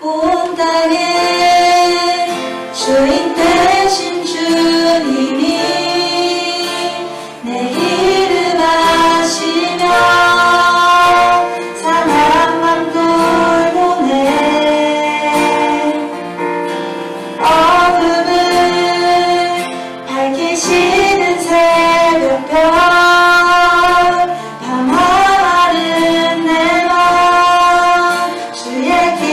온 땅에 주인 되신 주님이 내 이름 아시며 사랑만 돌보네. 어둠을 밝히시는 새벽별 밤하늘은 내 맘 주의 길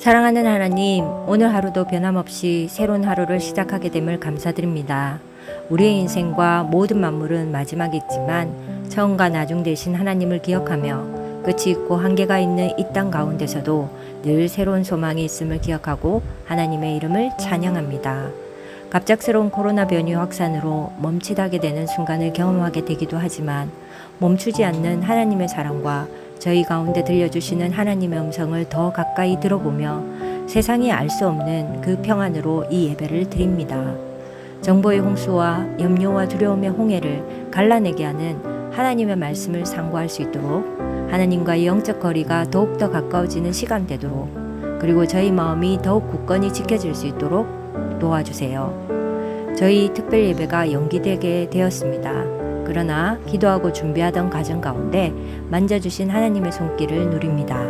사랑하는 하나님, 오늘 하루도 변함없이 새로운 하루를 시작하게 됨을 감사드립니다. 우리의 인생과 모든 만물은 마지막이지만 처음과 나중 되신 하나님을 기억하며 끝이 있고 한계가 있는 이 땅 가운데서도 늘 새로운 소망이 있음을 기억하고 하나님의 이름을 찬양합니다. 갑작스러운 코로나 변이 확산으로 멈칫하게 되는 순간을 경험하게 되기도 하지만 멈추지 않는 하나님의 사랑과 저희 가운데 들려주시는 하나님의 음성을 더 가까이 들어보며 세상이 알 수 없는 그 평안으로 이 예배를 드립니다. 정보의 홍수와 염려와 두려움의 홍해를 갈라내게 하는 하나님의 말씀을 상고할 수 있도록 하나님과의 영적 거리가 더욱더 가까워지는 시간 되도록 그리고 저희 마음이 더욱 굳건히 지켜질 수 있도록 도와주세요. 저희 특별 예배가 연기되게 되었습니다. 그러나 기도하고 준비하던 과정 가운데 만져주신 하나님의 손길을 누립니다.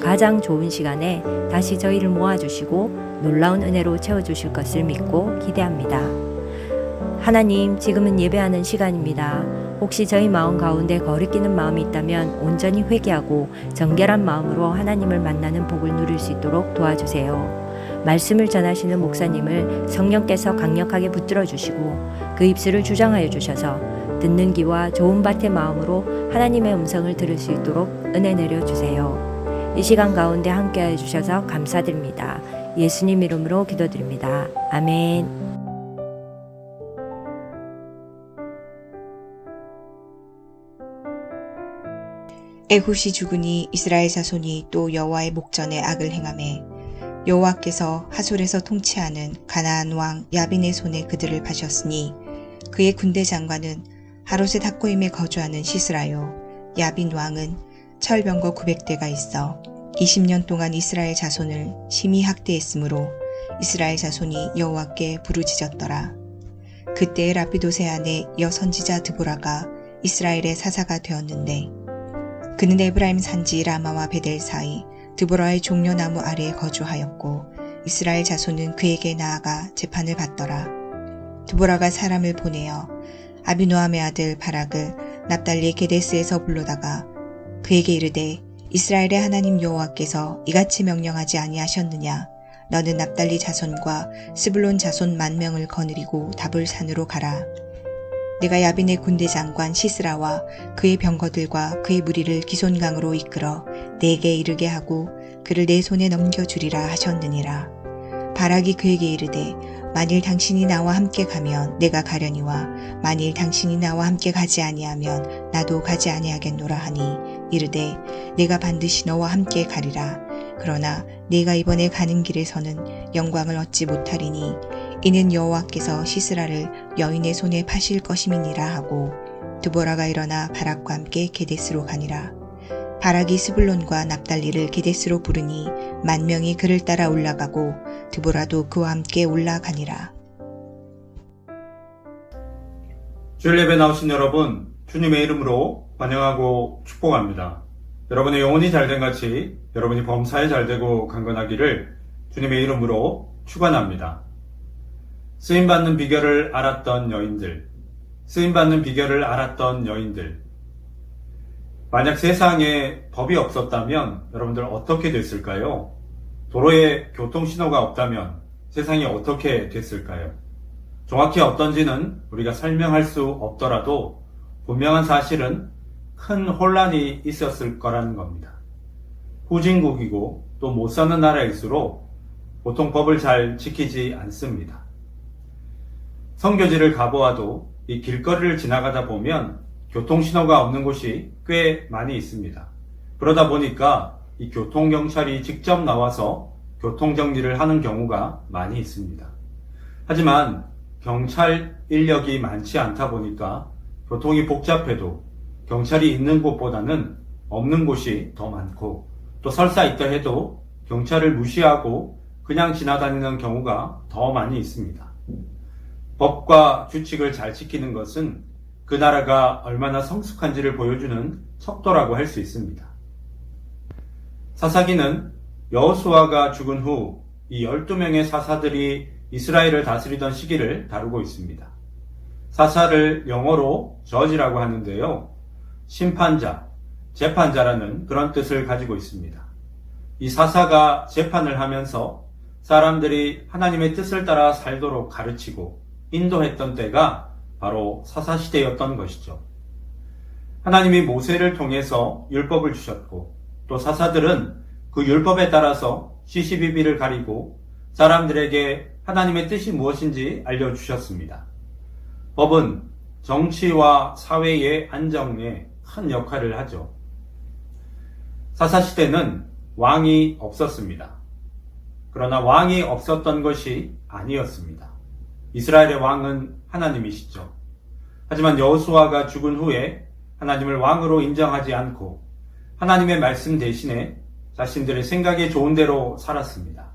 가장 좋은 시간에 다시 저희를 모아주시고 놀라운 은혜로 채워주실 것을 믿고 기대합니다. 하나님, 지금은 예배하는 시간입니다. 혹시 저희 마음 가운데 거리끼는 마음이 있다면 온전히 회개하고 정결한 마음으로 하나님을 만나는 복을 누릴 수 있도록 도와주세요. 말씀을 전하시는 목사님을 성령께서 강력하게 붙들어 주시고 그 입술을 주장하여 주셔서 듣는 귀와 좋은 밭의 마음으로 하나님의 음성을 들을 수 있도록 은혜 내려주세요. 이 시간 가운데 함께하여 주셔서 감사드립니다. 예수님 이름으로 기도드립니다. 아멘. 에훗이 죽으니 이스라엘 자손이 또 여호와의 목전에 악을 행하매 여호와께서 하솔에서 통치하는 가나안 왕 야빈의 손에 그들을 파셨으니 그의 군대 장관은 하롯의 닥고임에 거주하는 시스라요. 야빈 왕은 철병거 900대가 있어 20년 동안 이스라엘 자손을 심히 학대했으므로 이스라엘 자손이 여호와께 부르짖었더라. 그때에 라피도세 아내 여선지자 드보라가 이스라엘의 사사가 되었는데 그는 에브라임 산지 라마와 베델 사이 드보라의 종려나무 아래에 거주하였고 이스라엘 자손은 그에게 나아가 재판을 받더라. 드보라가 사람을 보내어 아비노함의 아들 바락을 납달리 게데스에서 불러다가 그에게 이르되 이스라엘의 하나님 여호와께서 이같이 명령하지 아니하셨느냐. 너는 납달리 자손과 스불론 자손 10,000명을 거느리고 다볼 산으로 가라. 내가 야빈의 군대 장관 시스라와 그의 병거들과 그의 무리를 기손강으로 이끌어 내게 이르게 하고 그를 내 손에 넘겨주리라 하셨느니라. 바락이 그에게 이르되 만일 당신이 나와 함께 가면 내가 가려니와 만일 당신이 나와 함께 가지 아니하면 나도 가지 아니하겠노라 하니 이르되 내가 반드시 너와 함께 가리라. 그러나 내가 이번에 가는 길에서는 영광을 얻지 못하리니 이는 여호와께서 시스라를 여인의 손에 파실 것임이니라 하고 드보라가 일어나 바락과 함께 게데스로 가니라. 바락이 스불론과 납달리를 게데스로 부르니 10,000명이 그를 따라 올라가고 드보라도 그와 함께 올라가니라. 주일 예배 나오신 여러분, 주님의 이름으로 환영하고 축복합니다. 여러분의 영혼이 잘된 같이 여러분이 범사에 잘되고 강건하기를 주님의 이름으로 축원합니다. 쓰임받는 비결을 알았던 여인들, 쓰임받는 비결을 알았던 여인들. 만약 세상에 법이 없었다면 여러분들 어떻게 됐을까요? 도로에 교통신호가 없다면 세상이 어떻게 됐을까요? 정확히 어떤지는 우리가 설명할 수 없더라도 분명한 사실은 큰 혼란이 있었을 거라는 겁니다. 후진국이고 또 못 사는 나라일수록 보통 법을 잘 지키지 않습니다. 선교지를 가보아도 이 길거리를 지나가다 보면 교통신호가 없는 곳이 꽤 많이 있습니다. 그러다 보니까 이 교통경찰이 직접 나와서 교통정리를 하는 경우가 많이 있습니다. 하지만 경찰 인력이 많지 않다 보니까 교통이 복잡해도 경찰이 있는 곳보다는 없는 곳이 더 많고 또 설사 있다 해도 경찰을 무시하고 그냥 지나다니는 경우가 더 많이 있습니다. 법과 규칙을 잘 지키는 것은 그 나라가 얼마나 성숙한지를 보여주는 척도라고 할 수 있습니다. 사사기는 여호수아가 죽은 후 이 12명의 사사들이 이스라엘을 다스리던 시기를 다루고 있습니다. 사사를 영어로 저지라고 하는데요. 심판자, 재판자라는 그런 뜻을 가지고 있습니다. 이 사사가 재판을 하면서 사람들이 하나님의 뜻을 따라 살도록 가르치고 인도했던 때가 바로 사사시대였던 것이죠. 하나님이 모세를 통해서 율법을 주셨고 또 사사들은 그 율법에 따라서 시시비비를 가리고 사람들에게 하나님의 뜻이 무엇인지 알려주셨습니다. 법은 정치와 사회의 안정에 큰 역할을 하죠. 사사시대는 왕이 없었습니다. 그러나 왕이 없었던 것이 아니었습니다. 이스라엘의 왕은 하나님이시죠. 하지만 여호수아가 죽은 후에 하나님을 왕으로 인정하지 않고 하나님의 말씀 대신에 자신들의 생각에 좋은 대로 살았습니다.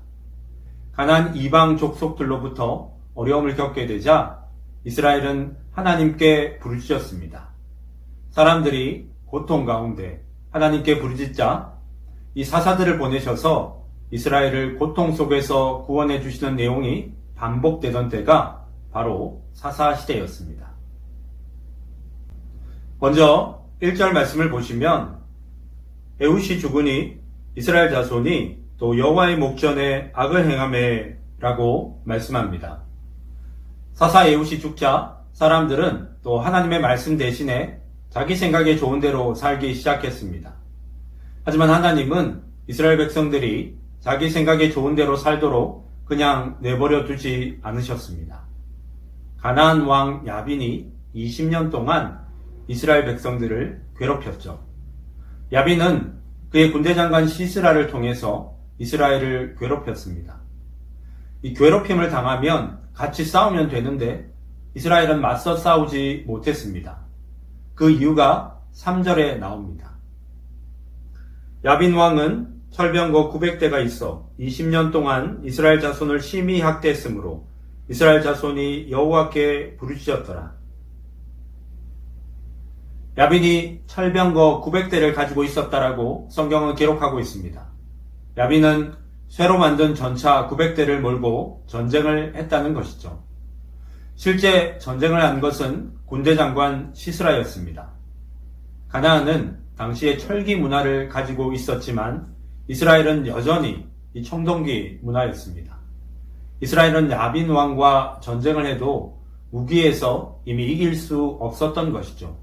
가나안 이방 족속들로부터 어려움을 겪게 되자 이스라엘은 하나님께 부르짖었습니다. 사람들이 고통 가운데 하나님께 부르짖자 이 사사들을 보내셔서 이스라엘을 고통 속에서 구원해 주시는 내용이 반복되던 때가 바로 사사시대였습니다. 먼저 1절 말씀을 보시면 에훗이 죽으니 이스라엘 자손이 또 여호와의 목전에 악을 행하매 라고 말씀합니다. 사사 에훗이 죽자 사람들은 또 하나님의 말씀 대신에 자기 생각에 좋은 대로 살기 시작했습니다. 하지만 하나님은 이스라엘 백성들이 자기 생각에 좋은 대로 살도록 그냥 내버려 두지 않으셨습니다. 가나안 왕 야빈이 20년 동안 이스라엘 백성들을 괴롭혔죠. 야빈은 그의 군대 장관 시스라를 통해서 이스라엘을 괴롭혔습니다. 이 괴롭힘을 당하면 같이 싸우면 되는데 이스라엘은 맞서 싸우지 못했습니다. 그 이유가 3절에 나옵니다. 야빈 왕은 철병거 900대가 있어 20년 동안 이스라엘 자손을 심히 학대했으므로 이스라엘 자손이 여호와께 부르짖었더라. 야빈이 철병거 900대를 가지고 있었다라고 성경은 기록하고 있습니다. 야빈은 쇠로 만든 전차 900대를 몰고 전쟁을 했다는 것이죠. 실제 전쟁을 한 것은 군대 장관 시스라였습니다. 가나안은 당시에 철기 문화를 가지고 있었지만 이스라엘은 여전히 이 청동기 문화였습니다. 이스라엘은 야빈 왕과 전쟁을 해도 무기에서 이미 이길 수 없었던 것이죠.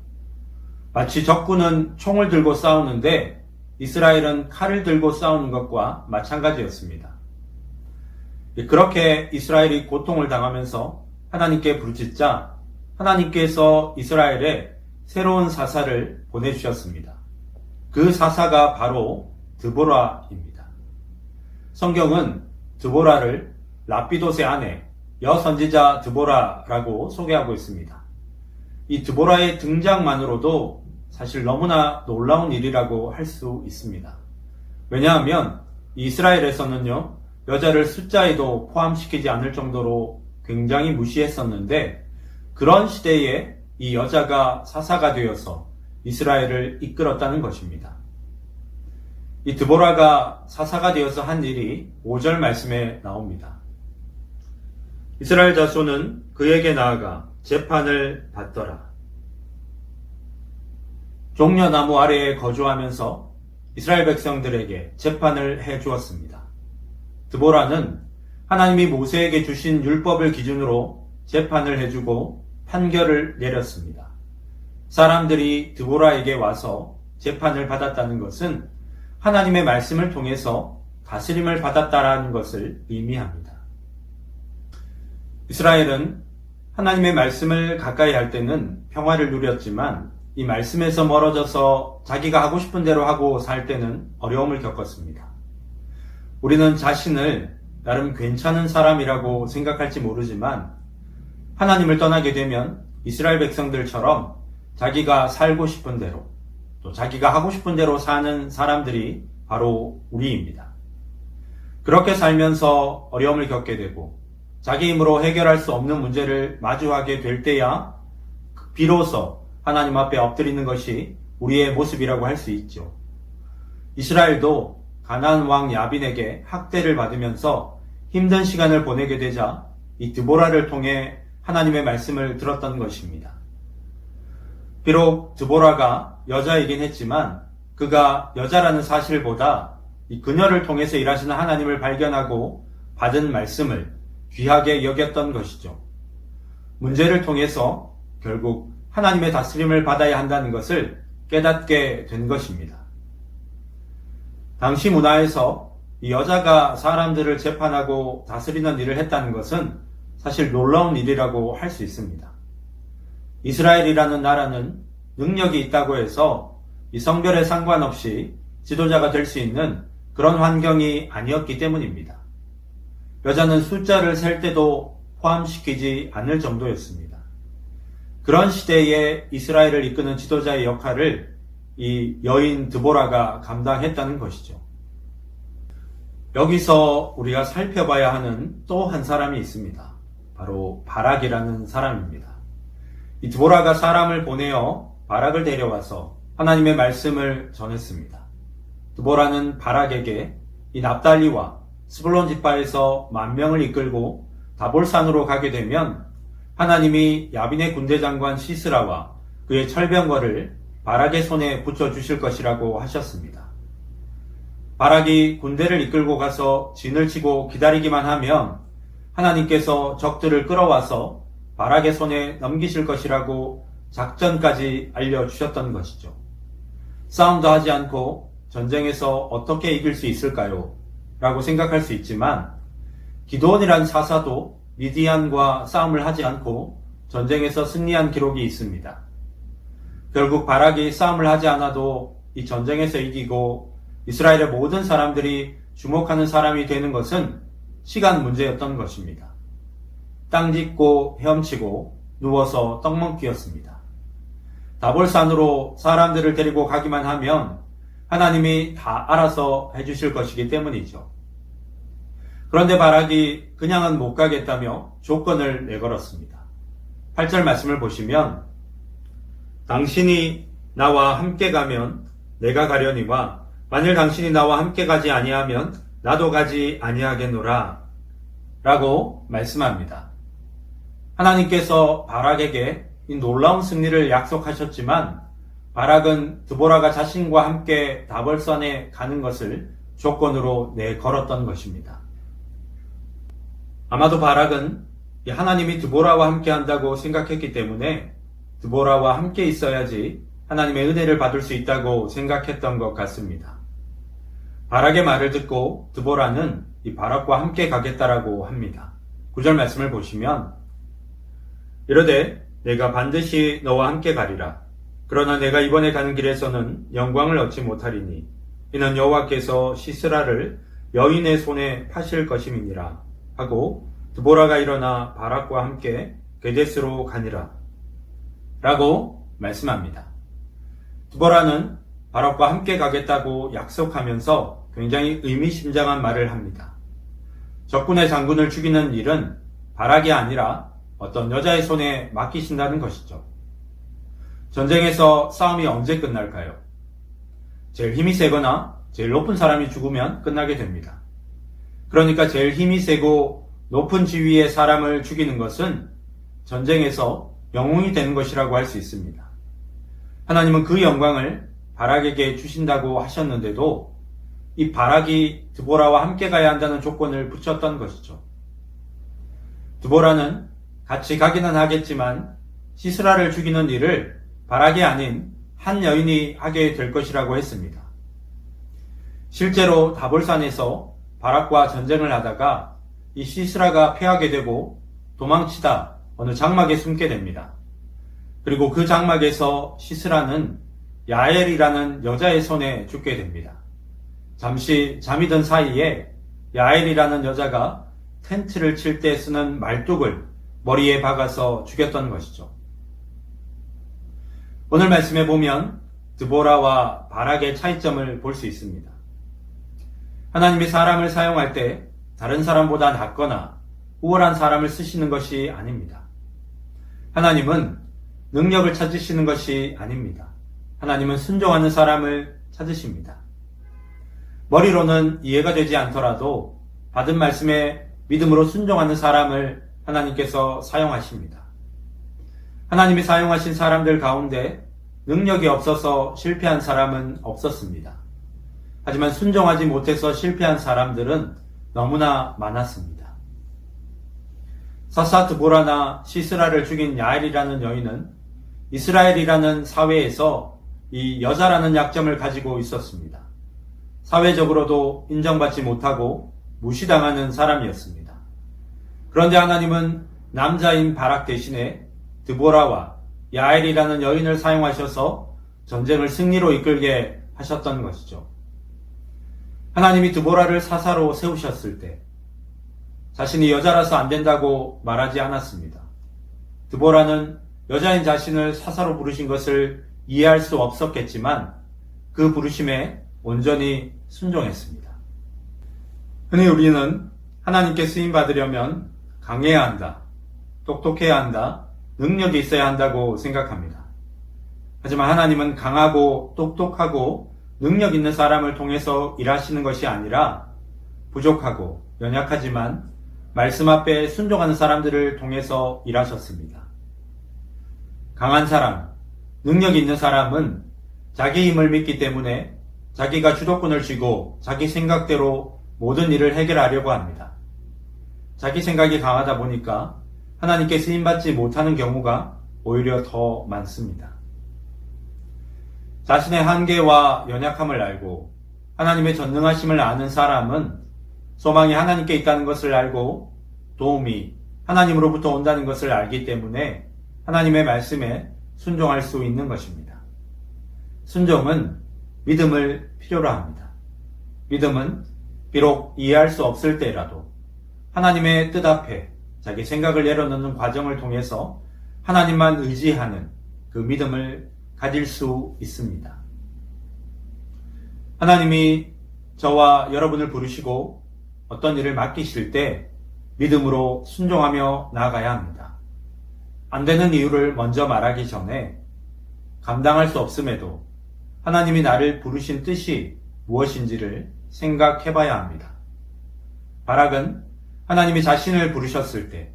마치 적군은 총을 들고 싸우는데 이스라엘은 칼을 들고 싸우는 것과 마찬가지였습니다. 그렇게 이스라엘이 고통을 당하면서 하나님께 부르짖자 하나님께서 이스라엘에 새로운 사사를 보내주셨습니다. 그 사사가 바로 드보라입니다. 성경은 드보라를 라피돗의 아내 여선지자 드보라라고 소개하고 있습니다. 이 드보라의 등장만으로도 사실 너무나 놀라운 일이라고 할 수 있습니다. 왜냐하면 이스라엘에서는요, 여자를 숫자에도 포함시키지 않을 정도로 굉장히 무시했었는데 그런 시대에 이 여자가 사사가 되어서 이스라엘을 이끌었다는 것입니다. 이 드보라가 사사가 되어서 한 일이 5절 말씀에 나옵니다. 이스라엘 자손은 그에게 나아가 재판을 받더라. 종려나무 아래에 거주하면서 이스라엘 백성들에게 재판을 해 주었습니다. 드보라는 하나님이 모세에게 주신 율법을 기준으로 재판을 해주고 판결을 내렸습니다. 사람들이 드보라에게 와서 재판을 받았다는 것은 하나님의 말씀을 통해서 다스림을 받았다라는 것을 의미합니다. 이스라엘은 하나님의 말씀을 가까이 할 때는 평화를 누렸지만 이 말씀에서 멀어져서 자기가 하고 싶은 대로 하고 살 때는 어려움을 겪었습니다. 우리는 자신을 나름 괜찮은 사람이라고 생각할지 모르지만 하나님을 떠나게 되면 이스라엘 백성들처럼 자기가 살고 싶은 대로 또 자기가 하고 싶은 대로 사는 사람들이 바로 우리입니다. 그렇게 살면서 어려움을 겪게 되고 자기 힘으로 해결할 수 없는 문제를 마주하게 될 때야 비로소 하나님 앞에 엎드리는 것이 우리의 모습이라고 할 수 있죠. 이스라엘도 가나안 왕 야빈에게 학대를 받으면서 힘든 시간을 보내게 되자 이 드보라를 통해 하나님의 말씀을 들었던 것입니다. 비록 드보라가 여자이긴 했지만 그가 여자라는 사실보다 이 그녀를 통해서 일하시는 하나님을 발견하고 받은 말씀을 귀하게 여겼던 것이죠. 문제를 통해서 결국 하나님의 다스림을 받아야 한다는 것을 깨닫게 된 것입니다. 당시 문화에서 이 여자가 사람들을 재판하고 다스리는 일을 했다는 것은 사실 놀라운 일이라고 할 수 있습니다. 이스라엘이라는 나라는 능력이 있다고 해서 이 성별에 상관없이 지도자가 될 수 있는 그런 환경이 아니었기 때문입니다. 여자는 숫자를 셀 때도 포함시키지 않을 정도였습니다. 그런 시대에 이스라엘을 이끄는 지도자의 역할을 이 여인 드보라가 감당했다는 것이죠. 여기서 우리가 살펴봐야 하는 또 한 사람이 있습니다. 바로 바락이라는 사람입니다. 이 드보라가 사람을 보내어 바락을 데려와서 하나님의 말씀을 전했습니다. 드보라는 바락에게 이 납달리와 스불론 지파에서 10,000명을 이끌고 다볼산으로 가게 되면 하나님이 야빈의 군대 장관 시스라와 그의 철병거를 바락의 손에 붙여주실 것이라고 하셨습니다. 바락이 군대를 이끌고 가서 진을 치고 기다리기만 하면 하나님께서 적들을 끌어와서 바락의 손에 넘기실 것이라고 작전까지 알려주셨던 것이죠. 싸움도 하지 않고 전쟁에서 어떻게 이길 수 있을까요? 라고 생각할 수 있지만 기드온이란 사사도 미디안과 싸움을 하지 않고 전쟁에서 승리한 기록이 있습니다. 결국 바락이 싸움을 하지 않아도 이 전쟁에서 이기고 이스라엘의 모든 사람들이 주목하는 사람이 되는 것은 시간 문제였던 것입니다. 땅 짚고 헤엄치고 누워서 떡 먹기였습니다. 다볼산으로 사람들을 데리고 가기만 하면 하나님이 다 알아서 해주실 것이기 때문이죠. 그런데 바락이 그냥은 못 가겠다며 조건을 내걸었습니다. 8절 말씀을 보시면 당신이 나와 함께 가면 내가 가려니와 만일 당신이 나와 함께 가지 아니하면 나도 가지 아니하겠노라 라고 말씀합니다. 하나님께서 바락에게 이 놀라운 승리를 약속하셨지만 바락은 드보라가 자신과 함께 다볼산에 가는 것을 조건으로 내걸었던 것입니다. 아마도 바락은 하나님이 드보라와 함께 한다고 생각했기 때문에 드보라와 함께 있어야지 하나님의 은혜를 받을 수 있다고 생각했던 것 같습니다. 바락의 말을 듣고 드보라는 이 바락과 함께 가겠다라고 합니다. 9절 말씀을 보시면 이르되 내가 반드시 너와 함께 가리라. 그러나 내가 이번에 가는 길에서는 영광을 얻지 못하리니 이는 여호와께서 시스라를 여인의 손에 파실 것임이니라 하고 드보라가 일어나 바락과 함께 게데스로 가니라 라고 말씀합니다. 드보라는 바락과 함께 가겠다고 약속하면서 굉장히 의미심장한 말을 합니다. 적군의 장군을 죽이는 일은 바락이 아니라 어떤 여자의 손에 맡기신다는 것이죠. 전쟁에서 싸움이 언제 끝날까요? 제일 힘이 세거나 제일 높은 사람이 죽으면 끝나게 됩니다. 그러니까 제일 힘이 세고 높은 지위의 사람을 죽이는 것은 전쟁에서 영웅이 되는 것이라고 할 수 있습니다. 하나님은 그 영광을 바락에게 주신다고 하셨는데도 이 바락이 드보라와 함께 가야 한다는 조건을 붙였던 것이죠. 드보라는 같이 가기는 하겠지만 시스라를 죽이는 일을 바락이 아닌 한 여인이 하게 될 것이라고 했습니다. 실제로 다볼산에서 바락과 전쟁을 하다가 이 시스라가 패하게 되고 도망치다 어느 장막에 숨게 됩니다. 그리고 그 장막에서 시스라는 야엘이라는 여자의 손에 죽게 됩니다. 잠시 잠이 든 사이에 야엘이라는 여자가 텐트를 칠 때 쓰는 말뚝을 머리에 박아서 죽였던 것이죠. 오늘 말씀에 보면 드보라와 바락의 차이점을 볼 수 있습니다. 하나님이 사람을 사용할 때 다른 사람보다 낫거나 우월한 사람을 쓰시는 것이 아닙니다. 하나님은 능력을 찾으시는 것이 아닙니다. 하나님은 순종하는 사람을 찾으십니다. 머리로는 이해가 되지 않더라도 받은 말씀에 믿음으로 순종하는 사람을 하나님께서 사용하십니다. 하나님이 사용하신 사람들 가운데 능력이 없어서 실패한 사람은 없었습니다. 하지만 순종하지 못해서 실패한 사람들은 너무나 많았습니다. 사사 드보라나 시스라를 죽인 야엘이라는 여인은 이스라엘이라는 사회에서 이 여자라는 약점을 가지고 있었습니다. 사회적으로도 인정받지 못하고 무시당하는 사람이었습니다. 그런데 하나님은 남자인 바락 대신에 드보라와 야엘이라는 여인을 사용하셔서 전쟁을 승리로 이끌게 하셨던 것이죠. 하나님이 드보라를 사사로 세우셨을 때 자신이 여자라서 안 된다고 말하지 않았습니다. 드보라는 여자인 자신을 사사로 부르신 것을 이해할 수 없었겠지만 그 부르심에 온전히 순종했습니다. 흔히 우리는 하나님께 쓰임받으려면 강해야 한다, 똑똑해야 한다, 능력이 있어야 한다고 생각합니다. 하지만 하나님은 강하고 똑똑하고 능력 있는 사람을 통해서 일하시는 것이 아니라 부족하고 연약하지만 말씀 앞에 순종하는 사람들을 통해서 일하셨습니다. 강한 사람, 능력 있는 사람은 자기 힘을 믿기 때문에 자기가 주도권을 쥐고 자기 생각대로 모든 일을 해결하려고 합니다. 자기 생각이 강하다 보니까 하나님께 쓰임받지 못하는 경우가 오히려 더 많습니다. 자신의 한계와 연약함을 알고 하나님의 전능하심을 아는 사람은 소망이 하나님께 있다는 것을 알고 도움이 하나님으로부터 온다는 것을 알기 때문에 하나님의 말씀에 순종할 수 있는 것입니다. 순종은 믿음을 필요로 합니다. 믿음은 비록 이해할 수 없을 때라도 하나님의 뜻 앞에 자기 생각을 내려놓는 과정을 통해서 하나님만 의지하는 그 믿음을 가질 수 있습니다. 하나님이 저와 여러분을 부르시고 어떤 일을 맡기실 때 믿음으로 순종하며 나아가야 합니다. 안 되는 이유를 먼저 말하기 전에 감당할 수 없음에도 하나님이 나를 부르신 뜻이 무엇인지를 생각해 봐야 합니다. 바락은 하나님이 자신을 부르셨을 때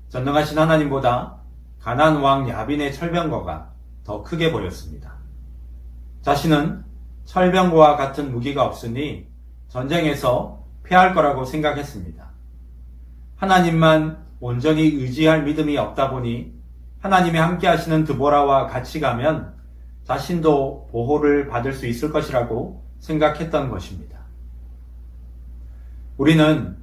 전능하신 하나님보다 가나안 왕 야빈의 철병거가 더 크게 보였습니다. 자신은 철병거와 같은 무기가 없으니 전쟁에서 패할 거라고 생각했습니다. 하나님만 온전히 의지할 믿음이 없다 보니 하나님이 함께 하시는 드보라와 같이 가면 자신도 보호를 받을 수 있을 것이라고 생각했던 것입니다. 우리는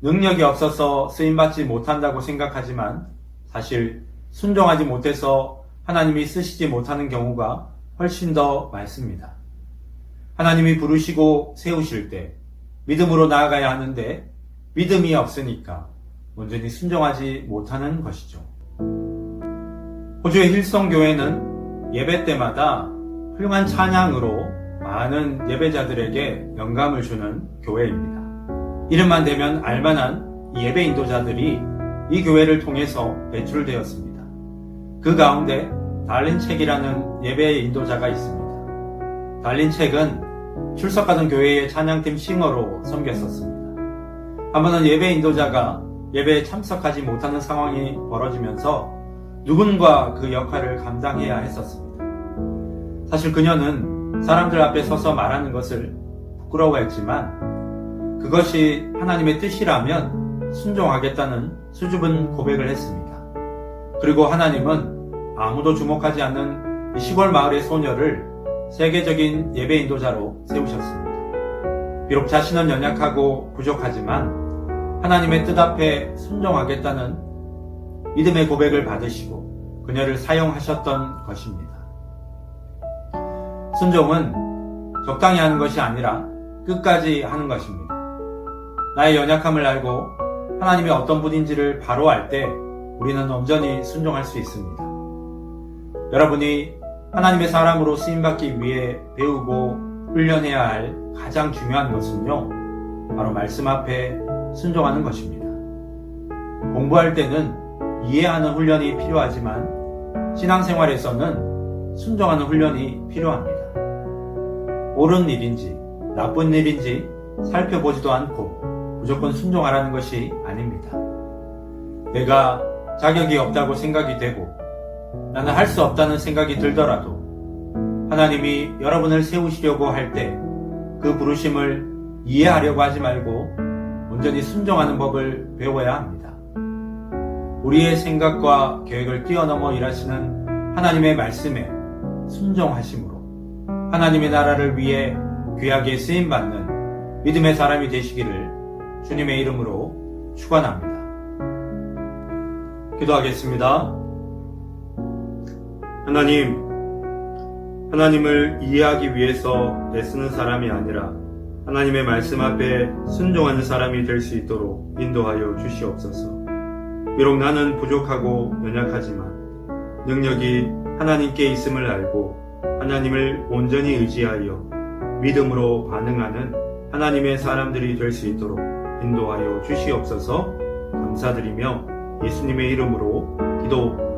능력이 없어서 쓰임받지 못한다고 생각하지만 사실 순종하지 못해서 하나님이 쓰시지 못하는 경우가 훨씬 더 많습니다. 하나님이 부르시고 세우실 때 믿음으로 나아가야 하는데 믿음이 없으니까 온전히 순종하지 못하는 것이죠. 호주의 힐성교회는 예배 때마다 훌륭한 찬양으로 많은 예배자들에게 영감을 주는 교회입니다. 이름만 대면 알만한 예배 인도자들이 이 교회를 통해서 배출되었습니다. 그 가운데 달린책이라는 예배 인도자가 있습니다. 달린책은 출석하던 교회의 찬양팀 싱어로 섬겼었습니다. 한 번은 예배 인도자가 예배에 참석하지 못하는 상황이 벌어지면서 누군가 그 역할을 감당해야 했었습니다. 사실 그녀는 사람들 앞에 서서 말하는 것을 부끄러워했지만 그것이 하나님의 뜻이라면 순종하겠다는 수줍은 고백을 했습니다. 그리고 하나님은 아무도 주목하지 않는 시골 마을의 소녀를 세계적인 예배 인도자로 세우셨습니다. 비록 자신은 연약하고 부족하지만 하나님의 뜻 앞에 순종하겠다는 믿음의 고백을 받으시고 그녀를 사용하셨던 것입니다. 순종은 적당히 하는 것이 아니라 끝까지 하는 것입니다. 나의 연약함을 알고 하나님이 어떤 분인지를 바로 알 때 우리는 온전히 순종할 수 있습니다. 여러분이 하나님의 사람으로 쓰임받기 위해 배우고 훈련해야 할 가장 중요한 것은요, 바로 말씀 앞에 순종하는 것입니다. 공부할 때는 이해하는 훈련이 필요하지만 신앙생활에서는 순종하는 훈련이 필요합니다. 옳은 일인지 나쁜 일인지 살펴보지도 않고 무조건 순종하라는 것이 아닙니다. 내가 자격이 없다고 생각이 되고 나는 할 수 없다는 생각이 들더라도 하나님이 여러분을 세우시려고 할 때 그 부르심을 이해하려고 하지 말고 온전히 순종하는 법을 배워야 합니다. 우리의 생각과 계획을 뛰어넘어 일하시는 하나님의 말씀에 순종하심으로 하나님의 나라를 위해 귀하게 쓰임받는 믿음의 사람이 되시기를 주님의 이름으로 축원합니다. 기도하겠습니다. 하나님을 이해하기 위해서 애쓰는 사람이 아니라 하나님의 말씀 앞에 순종하는 사람이 될 수 있도록 인도하여 주시옵소서. 비록 나는 부족하고 연약하지만 능력이 하나님께 있음을 알고 하나님을 온전히 의지하여 믿음으로 반응하는 하나님의 사람들이 될 수 있도록 인도하여 주시옵소서. 감사드리며 예수님의 이름으로 기도드립니다.